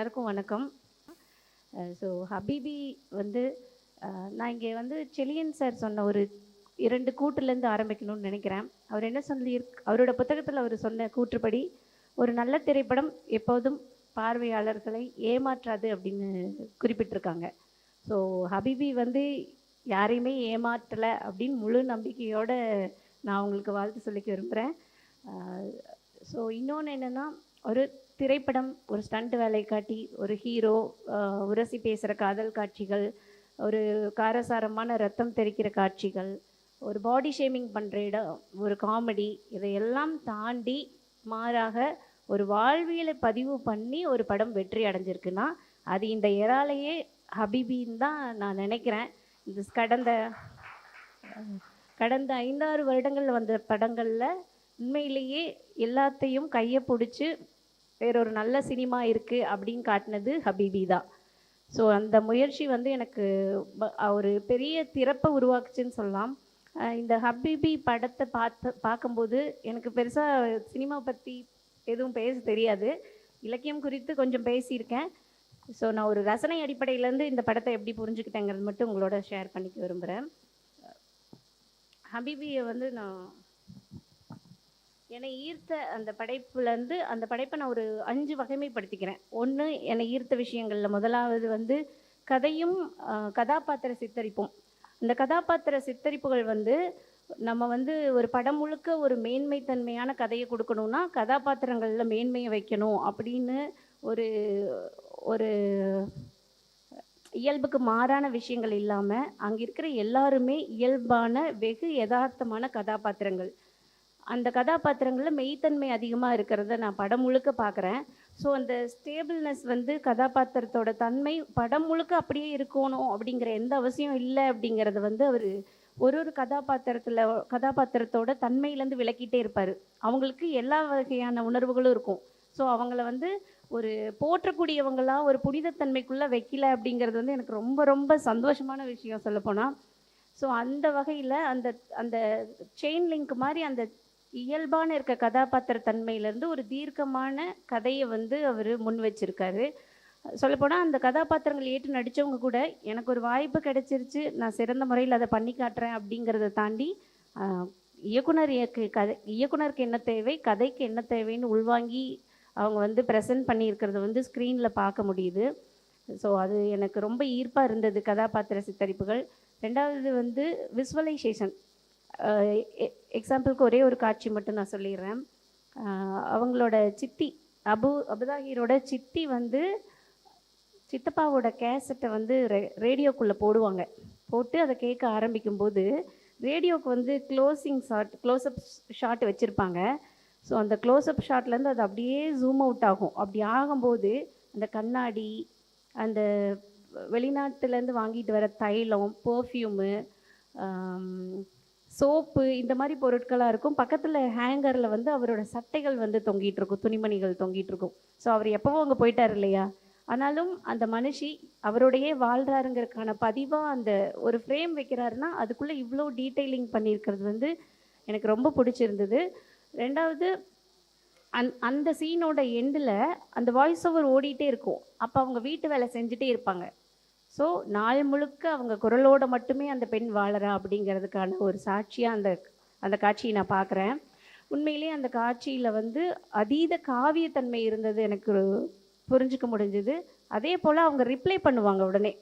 எல்லாருக்கும் வணக்கம். ஸோ ஹபீபி வந்து நான் இங்கே வந்து செலியன் சார் சொன்ன ஒரு 2 கூற்றுலேருந்து ஆரம்பிக்கணும்னு நினைக்கிறேன். அவர் என்ன அவரோட புத்தகத்தில் அவர் சொன்ன கூற்றுப்படி, ஒரு நல்ல திரைப்படம் எப்போதும் பார்வையாளர்களை ஏமாற்றாது அப்படின்னு குறிப்பிட்டிருக்காங்க. ஸோ ஹபீபி வந்து யாரையுமே ஏமாற்றலை அப்படின்னு முழு நம்பிக்கையோடு நான் உங்களுக்கு வாழ்த்து சொல்லிக்க விரும்புகிறேன். ஸோ இன்னொன்று என்னென்னா, ஒரு திரைப்படம் ஒரு ஸ்டண்ட் வேலை காட்டி ஒரு ஹீரோ உரசி பேசுகிற காதல் காட்சிகள், ஒரு காரசாரமான ரத்தம் தெறிக்கிற காட்சிகள், ஒரு பாடி ஷேமிங் பண்ணுற இடம், ஒரு காமெடி, இதையெல்லாம் தாண்டி மாறாக ஒரு வாழ்வியலை பதிவு பண்ணி ஒரு படம் வெற்றி அடைஞ்சிருக்குன்னா அது இந்த எறாலேயே ஹபீபின்னு தான் நான் நினைக்கிறேன். இது கடந்த 5-6 வருடங்கள் வந்த படங்களில் உண்மையிலேயே எல்லாத்தையும் கையை பிடிச்சி வேறொரு நல்ல சினிமா இருக்குது அப்படின்னு காட்டினது ஹபீபி தான். ஸோ அந்த முயற்சி வந்து எனக்கு ஒரு பெரிய திறப்பை உருவாக்குச்சுன்னு சொல்லலாம். இந்த ஹபீபி படத்தை பார்க்கும்போது எனக்கு பெருசாக சினிமா பற்றி எதுவும் பேச தெரியாது. இலக்கியம் குறித்து கொஞ்சம் பேசியிருக்கேன். ஸோ நான் ஒரு ரசனை அடிப்படையிலேருந்து இந்த படத்தை எப்படி புரிஞ்சுக்கிட்டேங்கிறது மட்டும் உங்களோட ஷேர் பண்ணிக்க விரும்புகிறேன். ஹபீபியை வந்து என்னை ஈர்த்த அந்த படைப்புலேருந்து அந்த படைப்பை நான் ஒரு 5 வகைமைப்படுத்திக்கிறேன். ஒன்று, என்னை ஈர்த்த விஷயங்களில் முதலாவது வந்து கதையும் கதாபாத்திர சித்தரிப்பும். இந்த கதாபாத்திர சித்தரிப்புகள் வந்து நம்ம வந்து ஒரு படம் முழுக்க ஒரு மேன்மைத்தன்மையான கதையை கொடுக்கணுன்னா கதாபாத்திரங்களில் மேன்மையை வைக்கணும் அப்படின்னு ஒரு ஒரு இயல்புக்கு மாறான விஷயங்கள் இல்லாமல் அங்கே இருக்கிற எல்லாருமே இயல்பான வெகு யதார்த்தமான கதாபாத்திரங்கள். அந்த கதாபாத்திரங்களில் மெய்த்தன்மை அதிகமாக இருக்கிறத நான் படம் முழுக்க பார்க்குறேன். ஸோ அந்த ஸ்டேபிள்னஸ் வந்து கதாபாத்திரத்தோட தன்மை படம் முழுக்க அப்படியே இருக்கணும் அப்படிங்கிற எந்த அவசியம் இல்லை அப்படிங்கிறத வந்து அவர் ஒரு கதாபாத்திரத்தோட தன்மையிலேருந்து விளக்கிட்டே இருப்பார். அவங்களுக்கு எல்லா வகையான உணர்வுகளும் இருக்கும். ஸோ அவங்கள வந்து ஒரு போற்றக்கூடியவங்களா ஒரு புனிதத்தன்மைக்குள்ளே வைக்கல அப்படிங்கிறது வந்து எனக்கு ரொம்ப ரொம்ப சந்தோஷமான விஷயம் சொல்லப்போனால். ஸோ அந்த வகையில் அந்த அந்த செயின் லிங்க் மாதிரி அந்த இயல்பான இருக்க கதாபாத்திர தன்மையிலேருந்து ஒரு தீர்க்கமான கதையை வந்து அவர் முன் வச்சிருக்காரு. சொல்லப்போனால் அந்த கதாபாத்திரங்கள் ஏற்று நடித்தவங்க கூட எனக்கு ஒரு வாய்ப்பு கிடைச்சிருச்சு, நான் சிறந்த முறையில் அதை பண்ணி காட்டுறேன் அப்படிங்கிறத தாண்டி இயக்குனருக்கு என்ன தேவை, கதைக்கு என்ன தேவைன்னு உள்வாங்கி அவங்க வந்து ப்ரெசென்ட் பண்ணியிருக்கிறத வந்து ஸ்க்ரீனில் பார்க்க முடியுது. ஸோ அது எனக்கு ரொம்ப ஈர்ப்பாக இருந்தது கதாபாத்திர சித்தரிப்புகள். ரெண்டாவது வந்து விசுவலைசேஷன். எக்ஸாம்பிளுக்கு ஒரே ஒரு காட்சி மட்டும் நான் சொல்லிடுறேன். அவங்களோட சித்தி அபுதாஹிரோட சித்தி வந்து சித்தப்பாவோட கேசட்டை வந்து ரேடியோக்குள்ளே போட்டு அதை கேட்க ஆரம்பிக்கும்போது ரேடியோவுக்கு வந்து க்ளோஸ்அப் ஷாட் வச்சுருப்பாங்க. ஸோ அந்த க்ளோஸ்அப் ஷாட்லேருந்து அது அப்படியே ஜூம் அவுட் ஆகும். அப்படி ஆகும்போது அந்த கண்ணாடி, அந்த வெளிநாட்டுலேருந்து வாங்கிட்டு வர தைலம், பர்ஃப்யூமு, சோப்பு, இந்த மாதிரி பொருட்களாக இருக்கும். பக்கத்தில் ஹேங்கரில் வந்து அவரோட சட்டைகள் வந்து தொங்கிட்டு இருக்கும், துணிமணிகள் தொங்கிட்டு இருக்கும். ஸோ அவர் எப்போவும் அங்கே போயிட்டார் இல்லையா, ஆனாலும் அந்த மனுஷி அவரோடையே வாழ்கிறாருங்கிறதுக்கான பதிவாக அந்த ஒரு ஃப்ரேம் வைக்கிறாருன்னா அதுக்குள்ளே இவ்வளோ டீட்டெயிலிங் பண்ணியிருக்கிறது வந்து எனக்கு ரொம்ப பிடிச்சிருந்தது. ரெண்டாவது, அந்த சீனோட எண்டில் அந்த வாய்ஸ் ஓவர் ஓடிட்டே இருக்கும். அப்போ அவங்க வீட்டு வேலை செஞ்சுட்டே இருப்பாங்க. ஸோ நாள் முழுக்க அவங்க குரலோடு மட்டுமே அந்த பெண் வாழறா அப்படிங்கிறதுக்கான ஒரு சாட்சியாக அந்த காட்சியை நான் பார்க்குறேன். உண்மையிலேயே அந்த காட்சியில் வந்து அதீத காவியத்தன்மை இருந்தது, எனக்கு புரிஞ்சுக்க முடிஞ்சுது. அதே போல் அவங்க ரிப்ளை பண்ணுவாங்க. உடனே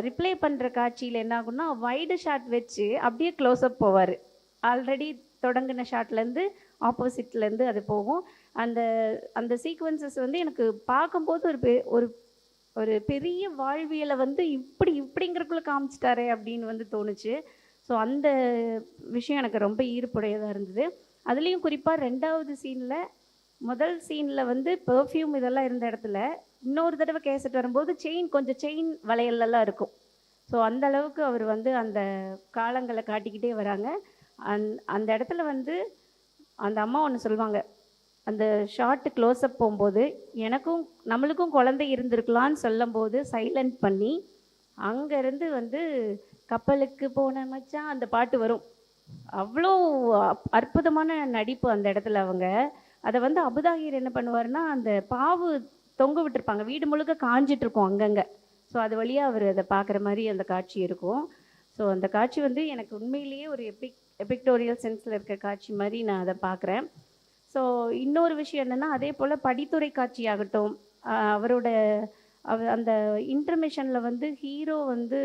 ரிப்ளை பண்ணுற காட்சியில் என்ன ஆகுன்னா, வைடு ஷாட் வச்சு அப்படியே க்ளோஸ்அப் போவார். ஆல்ரெடி தொடங்கின ஷாட்லேருந்து ஆப்போசிட்லேருந்து அது போகும். அந்த அந்த சீக்வன்சஸ் வந்து எனக்கு பார்க்கும்போது ஒரு ஒரு பெரிய வாழ்வியலை வந்து இப்படிங்கிறக்குள்ளே காமிச்சிட்டாரே அப்படின்னு வந்து தோணுச்சு. ஸோ அந்த விஷயம் எனக்கு ரொம்ப ஈர்ப்புடையதாக இருந்தது. அதுலேயும் குறிப்பாக 2வது சீனில், முதல் சீனில் வந்து பெர்ஃப்யூம் இதெல்லாம் இருந்த இடத்துல இன்னொரு தடவை கேசட் வரும்போது கொஞ்சம் செயின் வளையலெல்லாம் இருக்கும். ஸோ அந்த அளவுக்கு அவர் வந்து அந்த காலங்களை காட்டிக்கிட்டே வராங்க. அந்த இடத்துல வந்து அந்த அம்மா ஒன்று சொல்லுவாங்க, அந்த ஷார்ட்டு க்ளோஸ்அப் போகும்போது நம்மளுக்கும் குழந்தை இருந்திருக்கலான்னு சொல்லும்போது சைலண்ட் பண்ணி அங்கேருந்து வந்து கப்பலுக்கு போன மச்சான் அந்த பாட்டு வரும். அவ்வளோ அற்புதமான நடிப்பு அந்த இடத்துல. அவங்க அதை வந்து அபுதாஹிர் என்ன பண்ணுவார்னா, அந்த பாவு தொங்க விட்டுருப்பாங்க. வீடு முழுக்க காஞ்சிட்டு இருக்கும் அங்கங்க. ஸோ அது வழியா அவரு அத பார்க்குற மாரி அந்த காட்சி இருக்கும். ஸோ அந்த காட்சி வந்து எனக்கு உண்மையிலேயே ஒரு எபிக்டோரியல் சென்ஸ்ல இருக்க காட்சி மாரி நான் அத பார்க்குறேன். ஸோ இன்னொரு விஷயம் என்னன்னா, அதே போல படித்துறை காட்சியாகட்டும், அவரோட அந்த இன்டர்மிஷன்ல வந்து ஹீரோ வந்து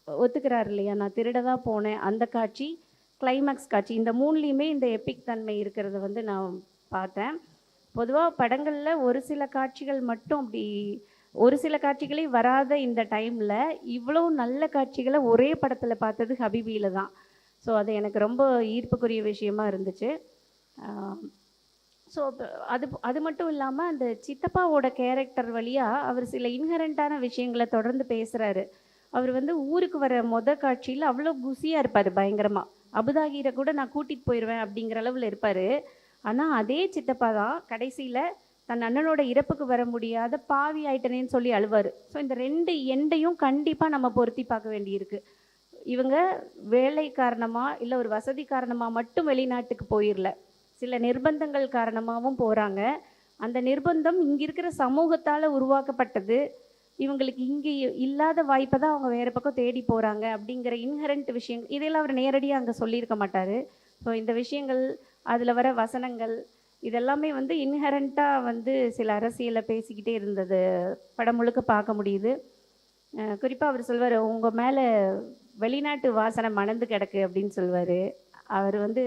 ஒத்துக்கிறாரு இல்லையா? நான் திருட தான் போனேன். அந்த காட்சி, கிளைமாக்ஸ் காட்சி இந்த 3லயுமே இந்த எபிக் தன்மை இருக்கிறத வந்து நான் பார்த்தேன். பொதுவா படங்கள்ல ஒரு சில காட்சிகள் மட்டும் அப்படி ஒரு சில காட்சிகளே வராத இந்த டைம்ல, இவ்வளோ நல்ல காட்சிகள ஒரே படத்துல பார்த்தது ஹபிபில தான். ஸோ அது எனக்கு ரொம்ப ஈர்ப்புக்குரிய விஷயமா இருந்துச்சு. ஆ ஸோ அது அது மட்டும் இல்லாம, அந்த சித்தப்பாவோட கேரக்டர் வழியா அவர் சில இன்ஹெரண்டான விஷயங்கள தொடர்ந்து பேசுறாரு. அவர் வந்து ஊருக்கு வர காட்சியில அவ்வளோ குஷியா இருப்பாரு பயங்கரமா. அபுதாகிர கூட நான் கூட்டிட்டு போயிருவேன் அப்படிங்கிற அளவுல இருப்பாரு. ஆனா அதே சித்தப்பா தான் கடைசியில தன் அண்ணனோட இறப்புக்கு வர முடியாத பாவி ஆயிட்டனேன்னு சொல்லி அழுவாரு. ஸோ இந்த 2 எண்டையும் கண்டிப்பா நம்ம பொருத்தி பார்க்க வேண்டியிருக்கு. இவங்க வேலை காரணமா, இல்ல ஒரு வசதி காரணமா மட்டும் வெளிநாட்டுக்கு போயிரல. சில நிர்பந்தங்கள் காரணமாவும் போறாங்க. அந்த நிர்பந்தம் இங்க இருக்கிற சமூகத்தால உருவாக்கப்பட்டது. இவங்களுக்கு இங்க இல்லாத வாய்ப்ப தான் அவங்க வேற பக்கம் தேடி போறாங்க அப்படிங்கிற இன்ஹெரண்ட் விஷயங்கள் இதெல்லாம் அவர் நேரடியா அங்க சொல்லியிருக்க மாட்டாரு. ஸோ இந்த விஷயங்கள், அதுல வர வசனங்கள், இதெல்லாமே வந்து இன்ஹெரண்ட்டா வந்து சில அரசியல பேசிக்கிட்டே இருந்தது படம் முழுக்க பார்க்க முடியுது. குறிப்பா அவர் சொல்வாரு, "உங்க மேல வெளிநாட்டு வாசனை மணந்து கிடக்கு" அப்படின்னு சொல்வாரு. அவர் வந்து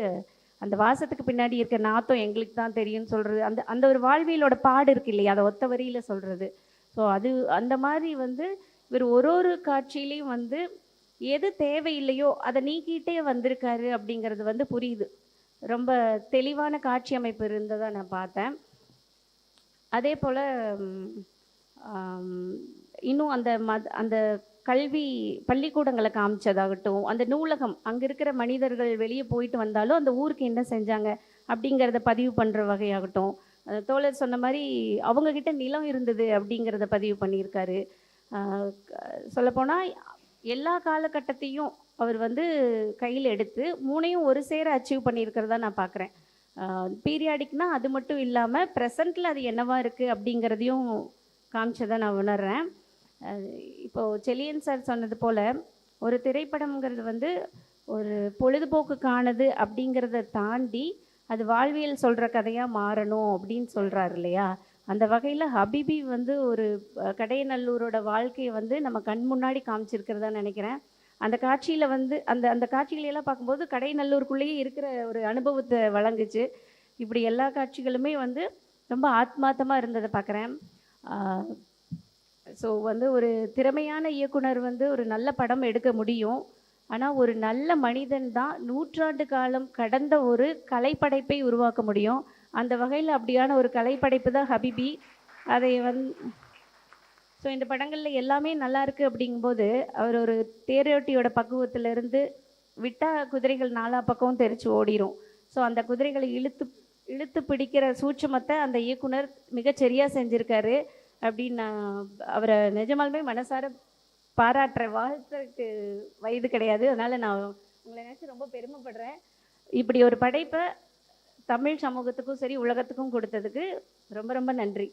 அந்த வாசத்துக்கு பின்னாடி இருக்க நாத்தம் எங்களுக்கு தான் தெரியும்னு சொல்றது. அந்த அந்த ஒரு வாழ்வியலோட பாடு இருக்கு இல்லையா? அத ஒத்த வரியில சொல்றது. ஸோ அது அந்த மாதிரி வந்து இவர் ஒரு ஒரு காட்சியிலையும் வந்து எது தேவையில்லையோ அதை நீக்கிட்டே வந்திருக்காரு அப்படிங்கிறது வந்து புரியுது. ரொம்ப தெளிவான காட்சி அமைப்பு இருந்ததா நான் பார்த்தேன். அதே போல இன்னும் அந்த கல்வி பள்ளிக்கூடங்களை காமிச்சதாகட்டும், அந்த நூலகம் அங்கே இருக்கிற மனிதர்கள் வெளியே போயிட்டு வந்தாலும் அந்த ஊருக்கு என்ன செஞ்சாங்க அப்படிங்கிறத பதிவு பண்ணுற வகையாகட்டும், தோழர் சொன்ன மாதிரி அவங்கக்கிட்ட நிலம் இருந்தது அப்படிங்கிறத பதிவு பண்ணியிருக்காரு. சொல்லப்போனால் எல்லா காலகட்டத்தையும் அவர் வந்து கையில் எடுத்து 3ஐயும் ஒரு சேர அச்சீவ் பண்ணியிருக்கிறதா நான் பார்க்குறேன். பீரியாடிக்னா அது மட்டும் இல்லாமல் ப்ரெசண்ட்டில் அது என்னவா இருக்குது அப்படிங்கிறதையும் காமிச்சதை நான் உணர்றேன். இப்போது செலியன் சார் சொன்னது போல் ஒரு திரைப்படம்ங்கிறது வந்து ஒரு பொழுதுபோக்குக்கானது அப்படிங்கிறத தாண்டி அது வாழ்வியல் சொல்கிற கதையாக மாறணும் அப்படின்னு சொல்கிறாரு இல்லையா? அந்த வகையில் ஹபிபி வந்து ஒரு கடையநல்லூரோட வாழ்க்கையை வந்து நம்ம கண் முன்னாடி காமிச்சிருக்கிறதா நினைக்கிறேன். அந்த காட்சியில் வந்து அந்த அந்த காட்சிகளெல்லாம் பார்க்கும்போது கடையநல்லூருக்குள்ளேயே இருக்கிற ஒரு அனுபவத்தை வழங்குச்சு. இப்படி எல்லா காட்சிகளுமே வந்து ரொம்ப ஆத்மார்த்தமாக இருந்ததை பார்க்குறேன். ஸோ வந்து ஒரு திறமையான இயக்குனர் வந்து ஒரு நல்ல படம் எடுக்க முடியும். ஆனால் ஒரு நல்ல மனிதன் தான் நூற்றாண்டு காலம் கடந்த ஒரு கலைப்படைப்பை உருவாக்க முடியும். அந்த வகையில் அப்படியான ஒரு கலைப்படைப்பு தான் ஹபிபி. அதை ஸோ இந்த படங்களில் எல்லாமே நல்லா இருக்குது அப்படிங்கும்போது அவர் ஒரு தேரோட்டியோட பக்குவத்திலிருந்து விட்டால் குதிரைகள் நாலா பக்கமும் தெரிச்சு ஓடிடும். ஸோ அந்த குதிரைகளை இழுத்து இழுத்து பிடிக்கிற சூட்சமத்தை அந்த இயக்குனர் மிகச்சரியாக செஞ்சுருக்காரு அப்படின்னு நான் அவரை நிஜமாலுமே மனசார பாராட்டுற. வாழ்த்துக்கு வயது கிடையாது, அதனால் நான் உங்களை நினச்சி ரொம்ப பெருமைப்படுறேன். இப்படி ஒரு படைப்பை தமிழ் சமூகத்துக்கும் சரி உலகத்துக்கும் கொடுத்ததுக்கு ரொம்ப ரொம்ப நன்றி.